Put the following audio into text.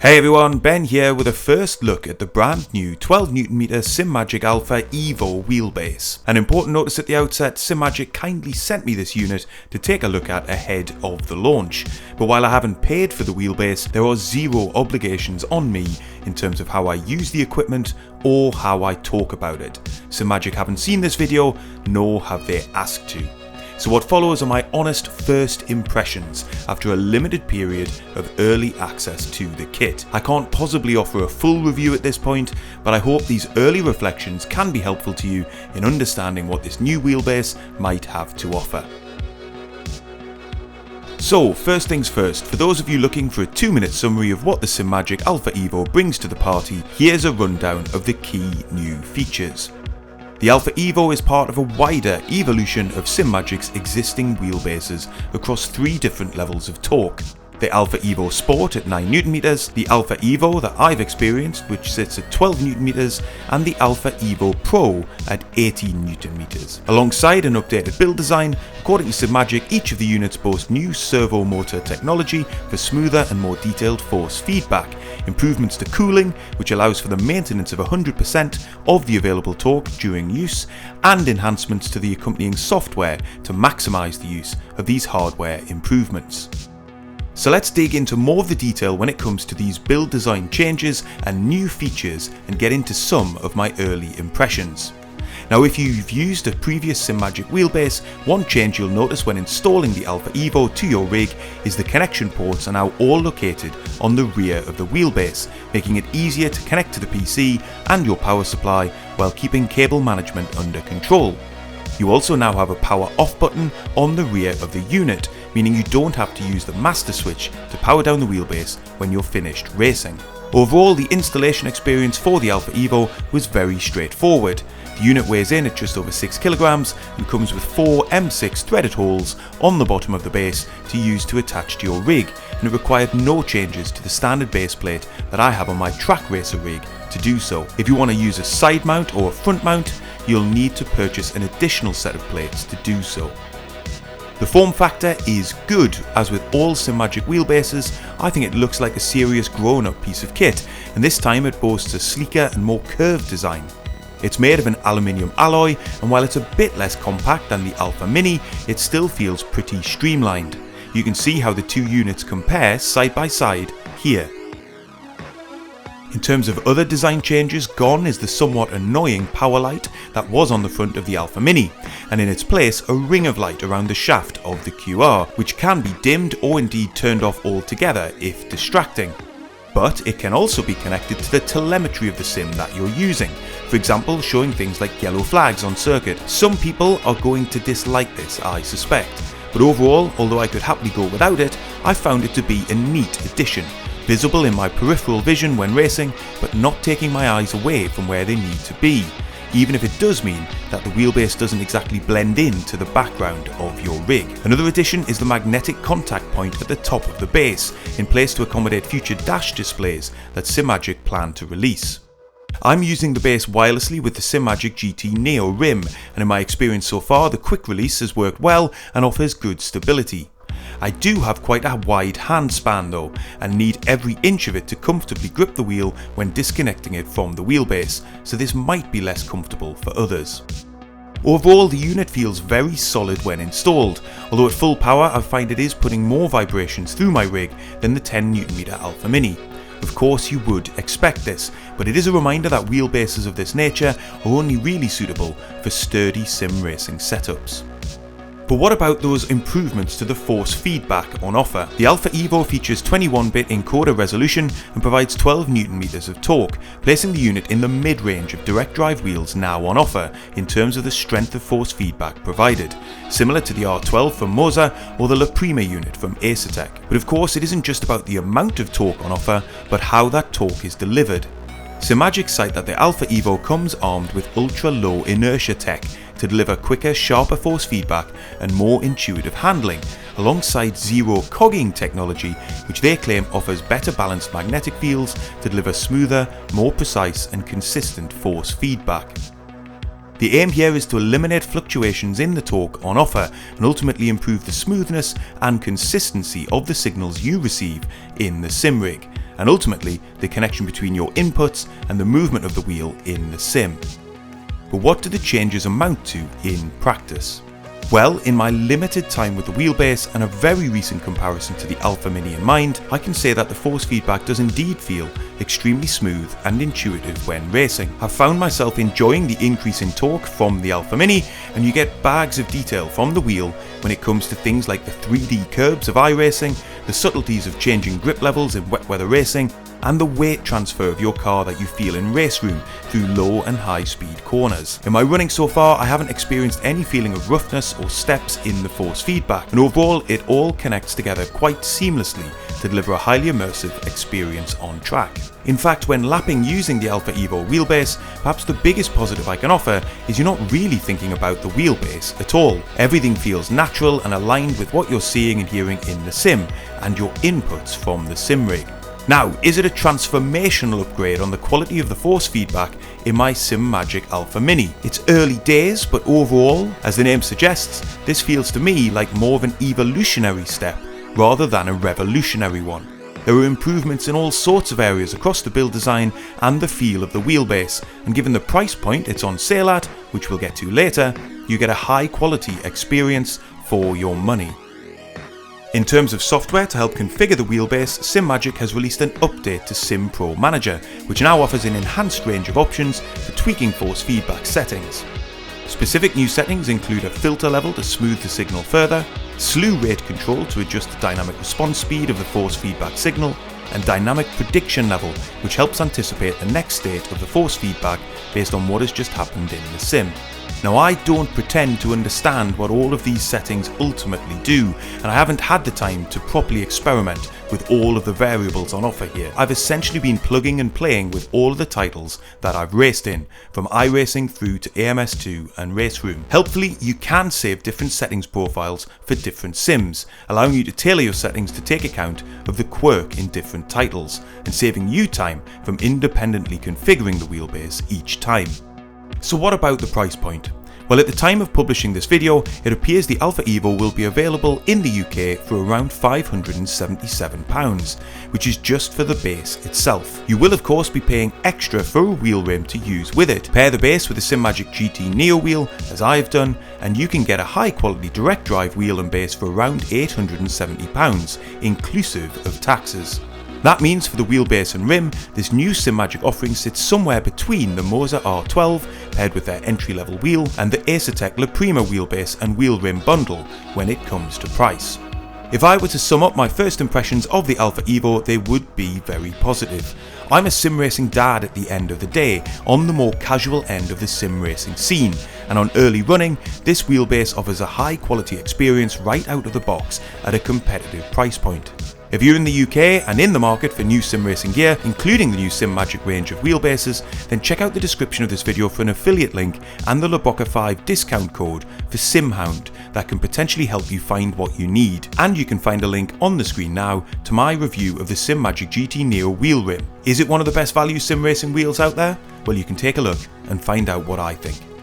Hey everyone, Ben here with a first look at the brand new 12Nm Simagic Alpha EVO wheelbase. An important notice at the outset, Simagic kindly sent me this unit to take a look at ahead of the launch. But while I haven't paid for the wheelbase, there are zero obligations on me in terms of how I use the equipment or how I talk about it. Simagic haven't seen this video, nor have they asked to. So what follows are my honest first impressions after a limited period of early access to the kit. I can't possibly offer a full review at this point, but I hope these early reflections can be helpful to you in understanding what this new wheelbase might have to offer. So first things first, for those of you looking for a 2-minute summary of what the Simagic Alpha EVO brings to the party, here's a rundown of the key new features. The Alpha EVO is part of a wider evolution of Simagic's existing wheelbases across 3 different levels of torque. The Alpha EVO Sport at 9Nm, the Alpha EVO that I've experienced which sits at 12Nm, and the Alpha EVO Pro at 18Nm. Alongside an updated build design, according to Simagic, each of the units boast new servo motor technology for smoother and more detailed force feedback, improvements to cooling which allows for the maintenance of 100% of the available torque during use, and enhancements to the accompanying software to maximise the use of these hardware improvements. So let's dig into more of the detail when it comes to these build design changes and new features and get into some of my early impressions. Now if you've used a previous Simagic wheelbase, one change you'll notice when installing the Alpha EVO to your rig is the connection ports are now all located on the rear of the wheelbase, making it easier to connect to the PC and your power supply while keeping cable management under control. You also now have a power off button on the rear of the unit, meaning you don't have to use the master switch to power down the wheelbase when you're finished racing. Overall, the installation experience for the Alpha EVO was very straightforward. The unit weighs in at just over 6 kg and comes with 4 M6 threaded holes on the bottom of the base to use to attach to your rig, and it required no changes to the standard base plate that I have on my track racer rig to do so. If you want to use a side mount or a front mount, you'll need to purchase an additional set of plates to do so. The form factor is good. As with all Simagic wheelbases, I think it looks like a serious grown-up piece of kit, and this time it boasts a sleeker and more curved design. It's made of an aluminium alloy, and while it's a bit less compact than the Alpha Mini, it still feels pretty streamlined. You can see how the two units compare side by side here. In terms of other design changes, gone is the somewhat annoying power light that was on the front of the Alpha Mini, and in its place a ring of light around the shaft of the QR, which can be dimmed or indeed turned off altogether if distracting. But it can also be connected to the telemetry of the sim that you're using, for example showing things like yellow flags on circuit. Some people are going to dislike this, I suspect, but overall, although I could happily go without it, I found it to be a neat addition. Visible in my peripheral vision when racing, but not taking my eyes away from where they need to be, even if it does mean that the wheelbase doesn't exactly blend in to the background of your rig. Another addition is the magnetic contact point at the top of the base, in place to accommodate future dash displays that Simagic plan to release. I'm using the base wirelessly with the Simagic GT Neo rim, and in my experience so far the quick release has worked well and offers good stability. I do have quite a wide hand span though, and need every inch of it to comfortably grip the wheel when disconnecting it from the wheelbase, so this might be less comfortable for others. Overall, the unit feels very solid when installed, although at full power I find it is putting more vibrations through my rig than the 10Nm Alpha Mini. Of course you would expect this, but it is a reminder that wheelbases of this nature are only really suitable for sturdy sim racing setups. But what about those improvements to the force feedback on offer? The Alpha EVO features 21-bit encoder resolution and provides 12Nm of torque, placing the unit in the mid-range of direct drive wheels now on offer in terms of the strength of force feedback provided, similar to the R12 from Moza or the La Prima unit from Acertec. But of course it isn't just about the amount of torque on offer, but how that torque is delivered. Simagic cite that the Alpha EVO comes armed with ultra-low inertia tech to deliver quicker, sharper force feedback and more intuitive handling, alongside zero cogging technology, which they claim offers better balanced magnetic fields to deliver smoother, more precise and consistent force feedback. The aim here is to eliminate fluctuations in the torque on offer and ultimately improve the smoothness and consistency of the signals you receive in the sim rig. and ultimately the connection between your inputs and the movement of the wheel in the sim. But what do the changes amount to in practice? Well, in my limited time with the wheelbase and a very recent comparison to the Alpha Mini in mind, I can say that the force feedback does indeed feel extremely smooth and intuitive when racing. I've found myself enjoying the increase in torque from the Alpha Mini, and you get bags of detail from the wheel when it comes to things like the 3D curbs of iRacing, the subtleties of changing grip levels in wet weather racing, and the weight transfer of your car that you feel in race room through low and high speed corners. In my running so far, I haven't experienced any feeling of roughness or steps in the force feedback, and overall it all connects together quite seamlessly to deliver a highly immersive experience on track. In fact, when lapping using the Alpha EVO wheelbase, perhaps the biggest positive I can offer is you're not really thinking about the wheelbase at all. Everything feels natural and aligned with what you're seeing and hearing in the sim, and your inputs from the sim rig. Now, is it a transformational upgrade on the quality of the force feedback in my Simagic Alpha Mini? It's early days, but overall, as the name suggests, this feels to me like more of an evolutionary step rather than a revolutionary one. There are improvements in all sorts of areas across the build design and the feel of the wheelbase, and given the price point it's on sale at, which we'll get to later, you get a high quality experience for your money. In terms of software to help configure the wheelbase, Simagic has released an update to Sim Pro Manager, which now offers an enhanced range of options for tweaking force feedback settings. Specific new settings include a filter level to smooth the signal further, slew rate control to adjust the dynamic response speed of the force feedback signal, and dynamic prediction level, which helps anticipate the next state of the force feedback based on what has just happened in the sim. Now, I don't pretend to understand what all of these settings ultimately do, and I haven't had the time to properly experiment with all of the variables on offer here. I've essentially been plugging and playing with all of the titles that I've raced in, from iRacing through to AMS2 and Race Room. Helpfully, you can save different settings profiles for different sims, allowing you to tailor your settings to take account of the quirk in different titles, and saving you time from independently configuring the wheelbase each time. So what about the price point? Well, at the time of publishing this video, it appears the Alpha EVO will be available in the UK for around £577, which is just for the base itself. You will of course be paying extra for a wheel rim to use with it. Pair the base with a Simagic GT Neo wheel, as I've done, and you can get a high quality direct drive wheel and base for around £870, inclusive of taxes. That means for the wheelbase and rim, this new Simagic offering sits somewhere between the Moza R12 paired with their entry-level wheel and the Acertec La Prima wheelbase and wheel rim bundle when it comes to price. If I were to sum up my first impressions of the Alpha EVO, they would be very positive. I'm a sim racing dad at the end of the day, on the more casual end of the sim racing scene, and on early running, this wheelbase offers a high quality experience right out of the box at a competitive price point. If you're in the UK and in the market for new sim racing gear, including the new Simagic range of wheelbases, then check out the description of this video for an affiliate link and the Broca 5 discount code for SimHound that can potentially help you find what you need. And you can find a link on the screen now to my review of the Simagic GT Neo wheel rim. Is it one of the best value sim racing wheels out there? Well, you can take a look and find out what I think.